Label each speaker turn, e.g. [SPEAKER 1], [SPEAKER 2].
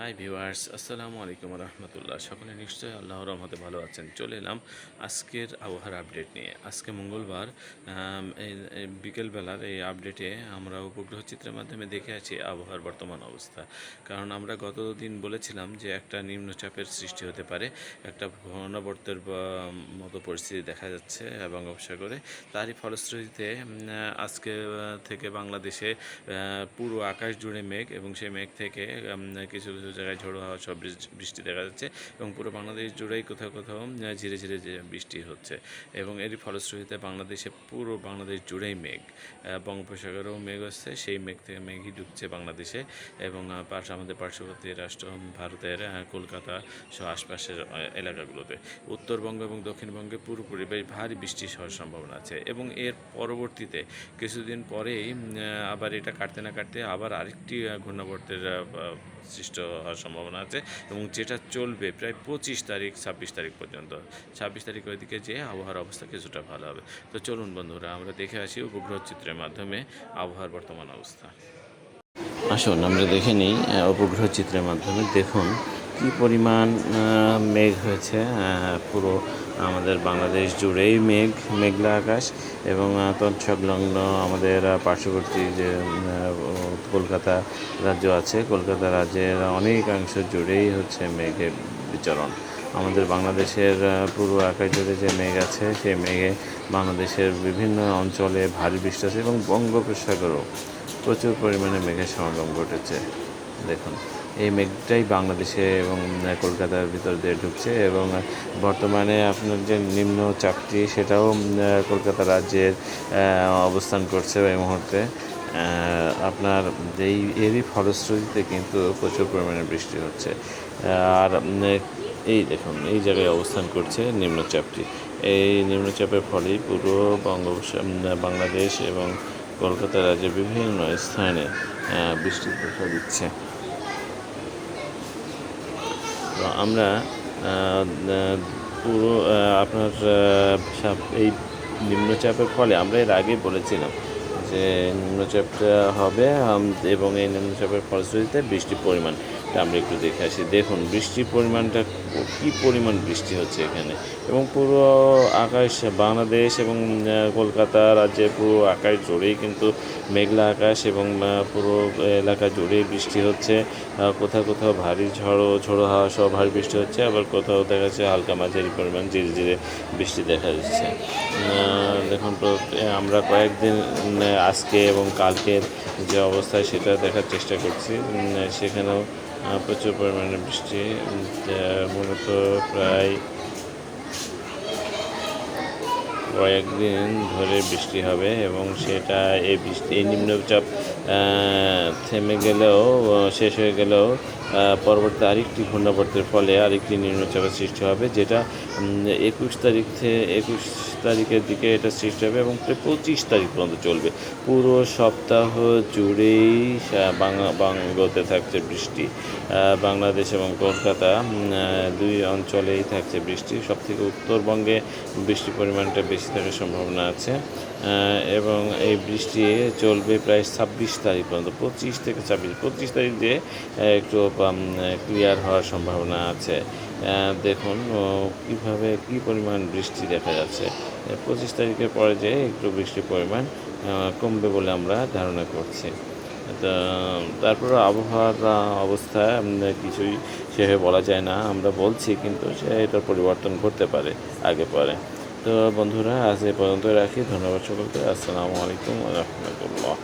[SPEAKER 1] Hi viewers, আসসালামু আলাইকুম রহমতুল্লাহ। সকলে নিশ্চয়ই আল্লাহর রহমতে ভালো আছেন। চলে এলাম আজকের আবহাওয়ার আপডেট নিয়ে। আজকে মঙ্গলবার, এই বিকেলবেলার এই আপডেটে আমরা উপগ্রহ চিত্রের মাধ্যমে দেখে আছি আবহাওয়ার বর্তমান অবস্থা। কারণ আমরা গত দিন বলেছিলাম যে একটা নিম্নচাপের সৃষ্টি হতে পারে, একটা ঘূর্ণাবর্তের মতো পরিস্থিতি দেখা যাচ্ছে বঙ্গোপসাগরে। তারই ফলশ্রুতিতে আজকে থেকে বাংলাদেশে পুরো আকাশ জুড়ে মেঘ, এবং সেই মেঘ থেকে কিছু কিছু জায়গায় ঝোড়ো হাওয়া সব বৃষ্টি দেখা যাচ্ছে, এবং পুরো বাংলাদেশ জুড়েই কোথাও কোথাও ঝিরে ঝিরে যে বৃষ্টি হচ্ছে। এবং এরই ফলশ্রুতিতে বাংলাদেশে পুরো বাংলাদেশ জুড়েই মেঘ, বঙ্গোপসাগরেও মেঘ হচ্ছে, সেই মেঘ থেকে মেঘই ঢুকছে বাংলাদেশে। এবং আমাদের পার্শ্ববর্তী রাষ্ট্র ভারতের কলকাতা সহ আশপাশের এলাকাগুলোতে, উত্তরবঙ্গ এবং দক্ষিণবঙ্গে পুরোপুরি বেশ ভারী বৃষ্টি হওয়ার সম্ভাবনা আছে। এবং এর পরবর্তীতে কিছুদিন পরেই আবার এটা কাটতে না কাটতে আবার আরেকটি ঘূর্ণাবর্তের সৃষ্ট হওয়ার সম্ভাবনা আছে, এবং যেটা চলবে প্রায় 25 তারিখ 26 তারিখ পর্যন্ত। 26 তারিখ ওইদিকে যেয়ে আবহাওয়ার অবস্থা কিছুটা ভালো হবে। তো চলুন বন্ধুরা, আমরা দেখে আসি উপগ্রহ চিত্রের মাধ্যমে আবহাওয়ার বর্তমান অবস্থা। আসুন আমরা দেখে নিই উপগ্রহ চিত্রের মাধ্যমে। দেখুন কী পরিমাণ মেঘ হয়েছে। পুরো আমাদের বাংলাদেশ জুড়েই মেঘলা আকাশ, এবং তৎসংলগ্ন আমাদের পার্শ্ববর্তী যে কলকাতা রাজ্য আছে, কলকাতা রাজ্যের অনেকাংশ জুড়েই হচ্ছে মেঘের বিচরণ। আমাদের বাংলাদেশের পুরো আকাশ জুড়ে যে মেঘ আছে, সেই মেঘে বাংলাদেশের বিভিন্ন অঞ্চলে ভারী বৃষ্টি আছে, এবং বঙ্গোপসাগরও প্রচুর পরিমাণে মেঘের সমাগম ঘটেছে। দেখুন এই মেঘটাই বাংলাদেশে এবং কলকাতার ভিতর দিয়ে ঢুকছে, এবং বর্তমানে আপনার যে নিম্নচাপটি সেটাও কলকাতা রাজ্যের অবস্থান করছে এই মুহূর্তে। আপনার এরই ফলশ্রুতিতে কিন্তু প্রচুর পরিমাণে বৃষ্টি হচ্ছে। আর এই দেখুন এই জায়গায় অবস্থান করছে নিম্নচাপটি। এই নিম্নচাপের ফলেই পুরো বাংলাদেশ এবং কলকাতা রাজ্যের বিভিন্ন স্থানে বৃষ্টি দেখা দিচ্ছে। তো আমরা পুরো আপনার এই নিম্নচাপের ফলে আমরা এর আগে বলেছিলাম যে নিম্নচাপটা হবে, এবং এই নিম্নচাপের ফলশ্রুতিতে বৃষ্টির পরিমাণটা আমরা একটু দেখে আসি। দেখুন বৃষ্টির পরিমাণটা কী পরিমাণ বৃষ্টি হচ্ছে এখানে, এবং পুরো আকাশ বাংলাদেশ এবং কলকাতা রাজ্যের পুরো আকাশ জুড়েই কিন্তু মেঘলা আকাশ, এবং পুরো এলাকা জুড়েই বৃষ্টি হচ্ছে। কোথাও কোথাও ভারী ঝোড়ো হাওয়া সহ ভারী বৃষ্টি হচ্ছে, আবার কোথাও দেখা যাচ্ছে হালকা মাঝারি পরিমাণ ধীরে ধীরে বৃষ্টি দেখা যাচ্ছে। দেখুন আমরা কয়েকদিন আজকে এবং কালকের যে অবস্থা সেটা দেখার চেষ্টা করছি। সেখানেও প্রচুর পরিমাণে বৃষ্টি, মূলত প্রায় কয়েকদিন ধরে বৃষ্টি হবে, এবং সেটা এই নিম্নচাপ থেমে গেলেও, শেষ হয়ে গেলেও পরবর্তী আরেকটি ঘূর্ণাবর্তের ফলে আরেকটি নিম্নচাপের সৃষ্টি হবে, যেটা 21 তারিখের দিকে এটা সৃষ্টি হবে, এবং প্রায় 25 তারিখ পর্যন্ত চলবে। পুরো সপ্তাহ জুড়েই বঙ্গতে থাকছে বৃষ্টি। বাংলাদেশ এবং কলকাতা দুই অঞ্চলেই থাকছে বৃষ্টি। সবথেকে উত্তরবঙ্গে বৃষ্টির পরিমাণটা বেশি থাকার সম্ভাবনা আছে, এবং এই বৃষ্টি চলবে প্রায় 26 তারিখ পর্যন্ত। 25 থেকে 25 তারিখ দিয়ে একটু ক্লিয়ার হওয়ার সম্ভাবনা আছে। দেখুন কীভাবে কী পরিমাণ বৃষ্টি দেখা যাচ্ছে। 25 তারিখের পরে যে একটু বৃষ্টির পরিমাণ কমবে বলে আমরা ধারণা করছি। তারপরে আবহাওয়ার অবস্থা কিছুই সেভাবে বলা যায় না, আমরা বলছি, কিন্তু এটার পরিবর্তন করতে পারে আগে পরে। তো বন্ধুরা আজ এ পর্যন্ত রাখি। ধন্যবাদ সকলকে। আসসালামু আলাইকুম ওয়া রাহমাতুল্লাহ।